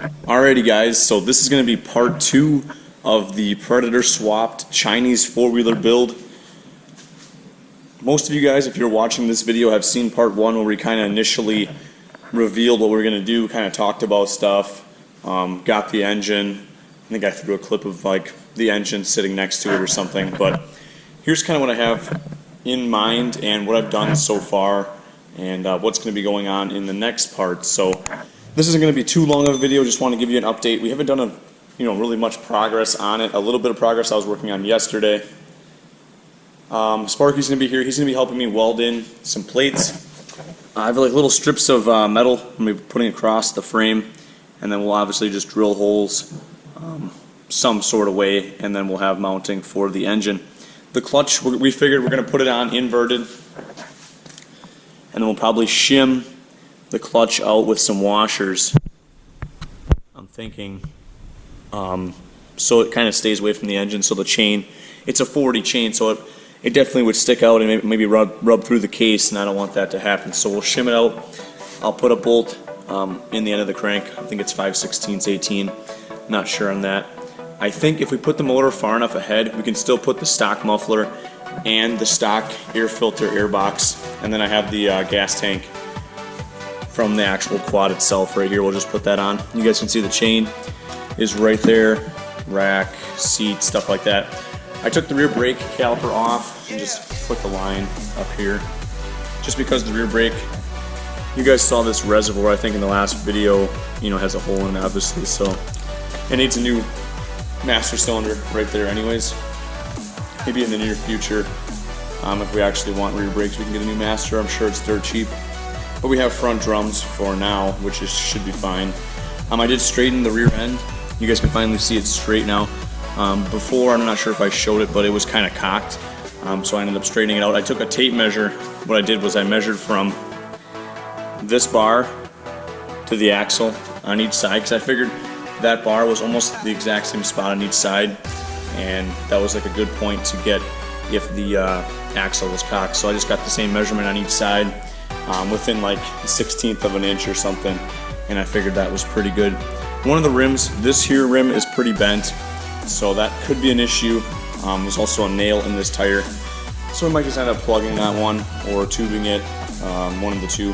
Alrighty guys, so this is going to be part 2 of the Predator swapped Chinese four-wheeler build. Most of you guys, if you're watching this video, have seen part 1 where we kind of initially revealed what we were going to do, kind of talked about stuff, got the engine. I think I threw a clip of like the engine sitting next to it or something, but here's kind of what I have in mind and what I've done so far and what's going to be going on in the next part. So this isn't going to be too long of a video, just want to give you an update. We haven't done really much progress on it. A little bit of progress I was working on yesterday. Sparky's going to be here. He's going to be helping me weld in some plates. I have like little strips of metal I'm going to be putting across the frame, and then we'll obviously just drill holes some sort of way, and then we'll have mounting for the engine. The clutch, we figured we're going to put it on inverted, and then we'll probably shim the clutch out with some washers, I'm thinking, so it kind of stays away from the engine. So the chain, it's a 40 chain, so it definitely would stick out and maybe rub through the case, and I don't want that to happen. So we'll shim it out. I'll put a bolt in the end of the crank. I think it's 5/16 18, not sure on that. I think if we put the motor far enough ahead, we can still put the stock muffler and the stock air filter air box, and then I have the gas tank from the actual quad itself right here. We'll just put that on. You guys can see the chain is right there, rack, seat, stuff like that. I took the rear brake caliper off and just put the line up here, just because the rear brake, you guys saw this reservoir I think in the last video, has a hole in it obviously, so it needs a new master cylinder right there anyways. Maybe in the near future, if we actually want rear brakes, we can get a new master. I'm sure it's dirt cheap. But we have front drums for now, which should be fine. I did straighten the rear end. You guys can finally see it straight now. Before, I'm not sure if I showed it, but it was kind of cocked. So I ended up straightening it out. I took a tape measure. What I did was I measured from this bar to the axle on each side, because I figured that bar was almost the exact same spot on each side, and that was like a good point to get if the axle was cocked. So I just got the same measurement on each side, within like a 1/16 of an inch or something, and I figured that was pretty good. One of the rims, this here rim is pretty bent, so that could be an issue. There's also a nail in this tire, so we might just end up plugging that one or tubing it, one of the two.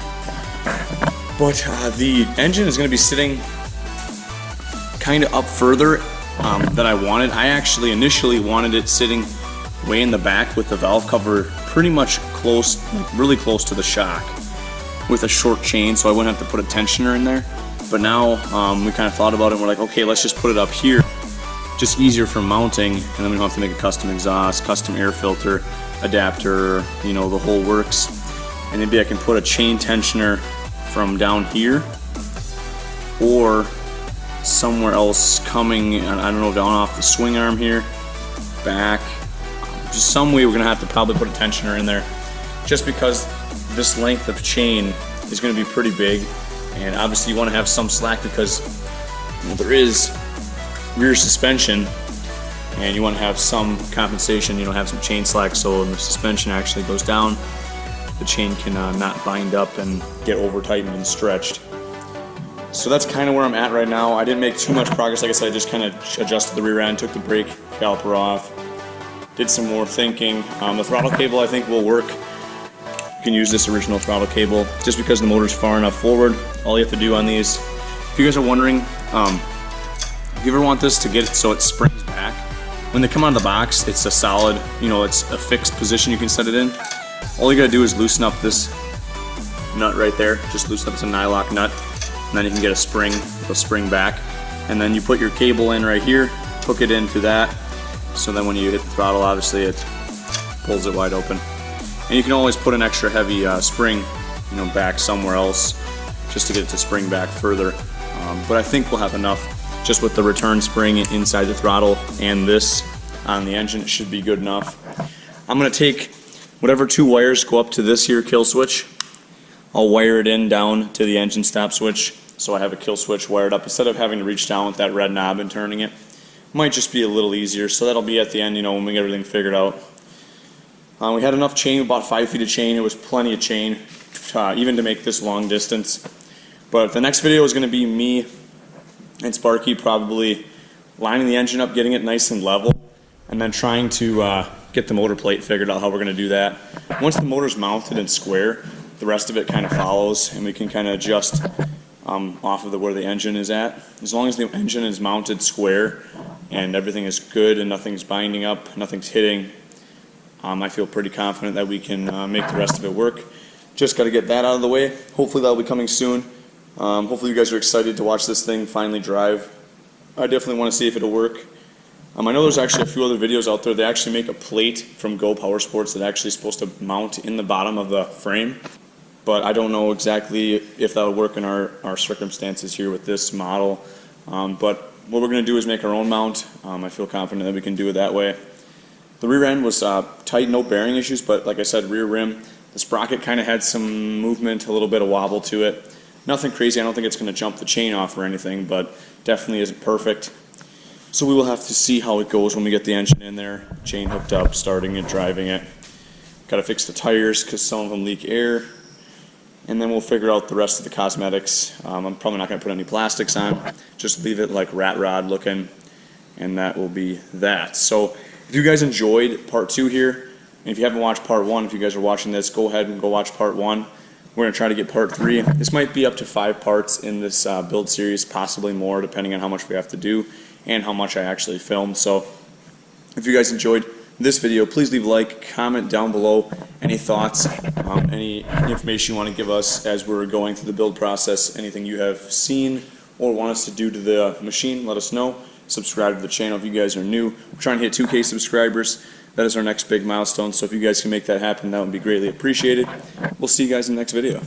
But the engine is going to be sitting kind of up further than I wanted. I actually initially wanted it sitting way in the back with the valve cover pretty much close, like really close to the shock, with a short chain, so I wouldn't have to put a tensioner in there. But now we kind of thought about it and we're like, okay, let's just put it up here, just easier for mounting, and then we don't have to make a custom exhaust, custom air filter, adapter, the whole works. And maybe I can put a chain tensioner from down here or somewhere else coming, I don't know, down off the swing arm here, back. Just some way we're gonna have to probably put a tensioner in there, just because this length of chain is gonna be pretty big, and obviously you wanna have some slack because there is rear suspension, and you wanna have some compensation, have some chain slack, so when the suspension actually goes down, the chain can not bind up and get over tightened and stretched. So that's kind of where I'm at right now. I didn't make too much progress. Like I said, I just kind of adjusted the rear end, took the brake caliper off, did some more thinking. The throttle cable I think will work. You can use this original throttle cable just because the motor's far enough forward. All you have to do on these, if you guys are wondering, if you ever want this to get it so it springs back, when they come out of the box, it's a solid, it's a fixed position you can set it in. All you gotta do is loosen up this nut right there. Just loosen up, it's a nylock nut. And then you can get a spring, it'll spring back. And then you put your cable in right here, hook it into that. So then when you hit the throttle, obviously it pulls it wide open. And you can always put an extra heavy spring, back somewhere else, just to get it to spring back further. But I think we'll have enough just with the return spring inside the throttle and this on the engine. It should be good enough. I'm gonna take whatever 2 wires go up to this here kill switch. I'll wire it in down to the engine stop switch, so I have a kill switch wired up instead of having to reach down with that red knob and turning it. Might just be a little easier, so that'll be at the end, when we get everything figured out. We had enough chain, about 5 feet of chain. It was plenty of chain, even to make this long distance. But the next video is going to be me and Sparky probably lining the engine up, getting it nice and level, and then trying to get the motor plate figured out how we're going to do that. Once the motor's mounted and square, the rest of it kind of follows, and we can kind of adjust off of where the engine is at. As long as the engine is mounted square and everything is good and nothing's binding up, nothing's hitting, I feel pretty confident that we can make the rest of it work. Just got to get that out of the way. Hopefully that'll be coming soon. Hopefully you guys are excited to watch this thing finally drive. I definitely want to see if it'll work. I know there's actually a few other videos out there. They actually make a plate from Go Power Sports that actually is supposed to mount in the bottom of the frame, but I don't know exactly if that would work in our circumstances here with this model. But what we're going to do is make our own mount. I feel confident that we can do it that way. The rear end was tight, no bearing issues, but like I said, rear rim, the sprocket kind of had some movement, a little bit of wobble to it. Nothing crazy. I don't think it's going to jump the chain off or anything, but definitely isn't perfect. So we will have to see how it goes when we get the engine in there, chain hooked up, starting it, driving it. Got to fix the tires because some of them leak air, and then we'll figure out the rest of the cosmetics. I'm probably not going to put any plastics on, just leave it like rat rod looking, and that will be that. So if you guys enjoyed part 2 here, and if you haven't watched part 1, if you guys are watching this, go ahead and go watch part 1. We're going to try to get part 3. This might be up to 5 parts in this build series, possibly more, depending on how much we have to do and how much I actually filmed. So if you guys enjoyed this video, please leave a like, comment down below any thoughts, any information you want to give us as we're going through the build process, anything you have seen or want us to do to the machine, let us know. Subscribe to the channel if you guys are new. We're trying to hit 2K subscribers. That is our next big milestone, so if you guys can make that happen, that would be greatly appreciated. We'll see you guys in the next video.